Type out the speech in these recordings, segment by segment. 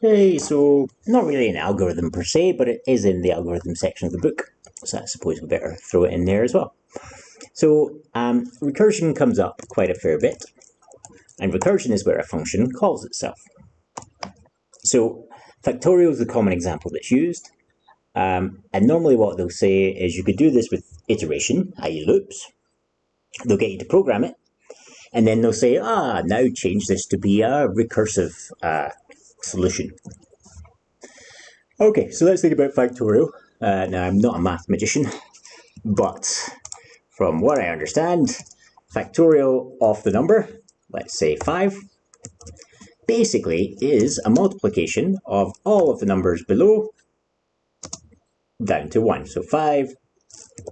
Okay, so not really an algorithm per se, but it is in the algorithm section of the book. So I suppose we better throw it in there as well. So recursion comes up quite a fair bit. And recursion is where a function calls itself. So factorial is the common example that's used. And normally what they'll say is you could do this with iteration, i.e. loops. They'll get you to program it. And then they'll say, now change this to be a recursive solution. Okay, so let's think about factorial. Now, I'm not a math magician, but from what I understand, factorial of the number, let's say 5, basically is a multiplication of all of the numbers below down to 1. So 5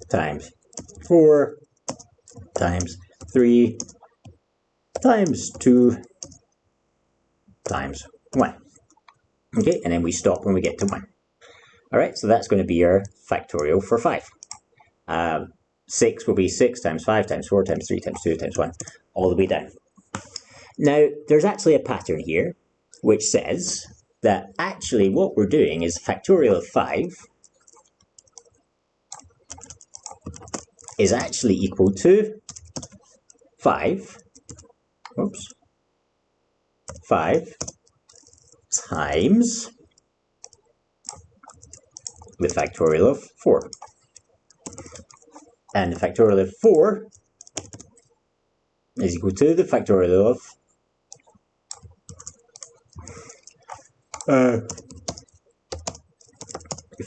times 4 times 3 times 2 times 1. Okay, and then we stop when we get to 1. All right, so that's going to be our factorial for 5. 6 will be 6 times 5 times 4 times 3 times 2 times 1, all the way down. Now, there's actually a pattern here which says that actually what we're doing is factorial of 5 is actually equal to 5 times the factorial of 4. And the factorial of 4 is equal to the factorial of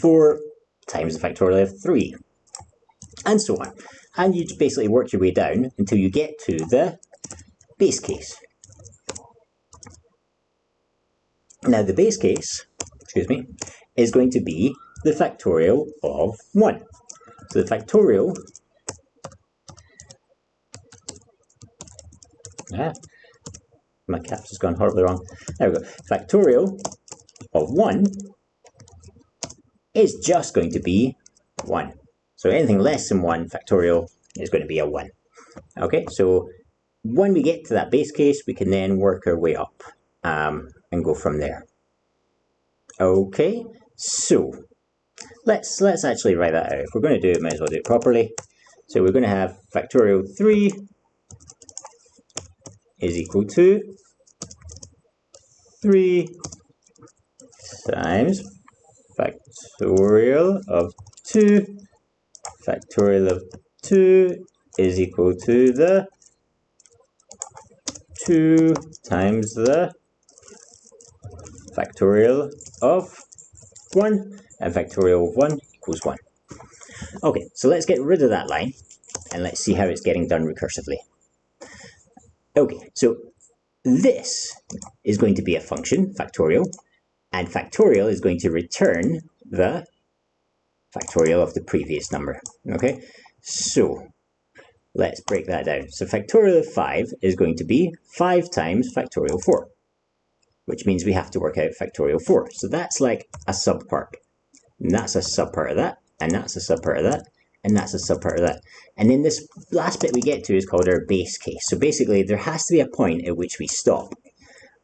4 times the factorial of 3, and so on. And you basically work your way down until you get to the base case. Now the base case, is going to be the factorial of 1. So the factorial my caps has gone horribly wrong. There we go. Factorial of 1 is just going to be 1. So anything less than 1 factorial is going to be a 1. Okay, so when we get to that base case, we can then work our way up and go from there. Okay, so let's actually write that out. If we're going to do it, might as well do it properly. So we're going to have factorial 3 is equal to 3 times factorial of 2. Factorial of 2 is equal to the 2 times the factorial of 1, and factorial of 1 equals 1. Okay, so let's get rid of that line, and let's see how it's getting done recursively. Okay, so this is going to be a function, factorial, and factorial is going to return the factorial of the previous number. Okay, so let's break that down. So factorial of 5 is going to be 5 times factorial 4, which means we have to work out factorial 4. So that's like a subpart, and that's a subpart of that, and that's a subpart of that, and that's a subpart of that. And then this last bit we get to is called our base case. So basically there has to be a point at which we stop.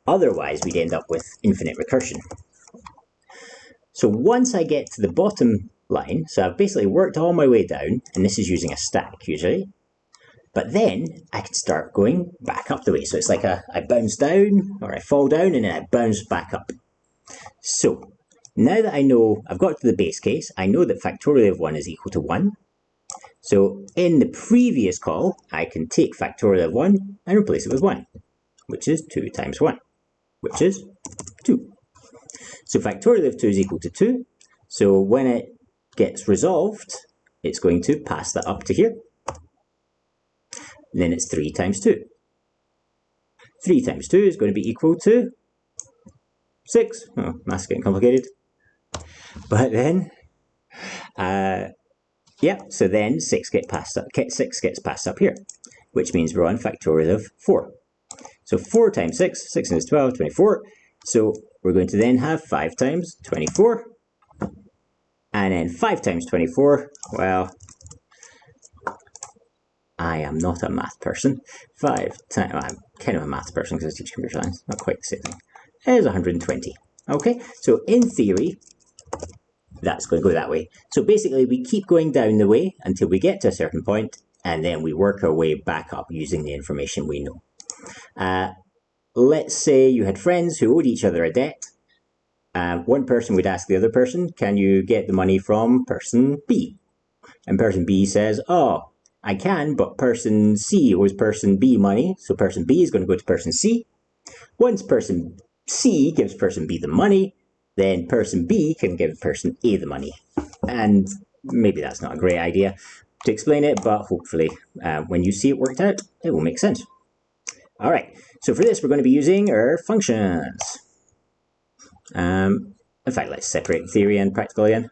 Otherwise we'd end up with infinite recursion. So once I get to the bottom line, so I've basically worked all my way down, and this is using a stack usually, but then I can start going back up the way. So it's like I bounce down, or I fall down, and then I bounce back up. So now that I know I've got to the base case, I know that factorial of 1 is equal to 1. So in the previous call, I can take factorial of 1 and replace it with 1, which is 2 times 1, which is 2. So factorial of 2 is equal to 2. So when it gets resolved, it's going to pass that up to here. And then it's 3 times 2. 3 times 2 is going to be equal to 6. Oh, math's getting complicated. But then, so then 6 gets passed up here, which means we're on factorial of 4. So 4 times 6, 6 is 12, 24. So we're going to then have 5 times 24. And then 5 times 24, well, I am not a math person. 5 times, I'm kind of a math person because I teach computer science, not quite the same thing, is 120. Okay, so in theory, that's going to go that way. So basically, we keep going down the way until we get to a certain point, and then we work our way back up using the information we know. Let's say you had friends who owed each other a debt. One person would ask the other person, can you get the money from person B? And person B says, oh, I can, but person C owes person B money, so person B is going to go to person C. Once person C gives person B the money, then person B can give person A the money. And maybe that's not a great idea to explain it, but hopefully when you see it worked out, it will make sense. All right, so for this, we're going to be using our functions. In fact, let's separate theory and practical again.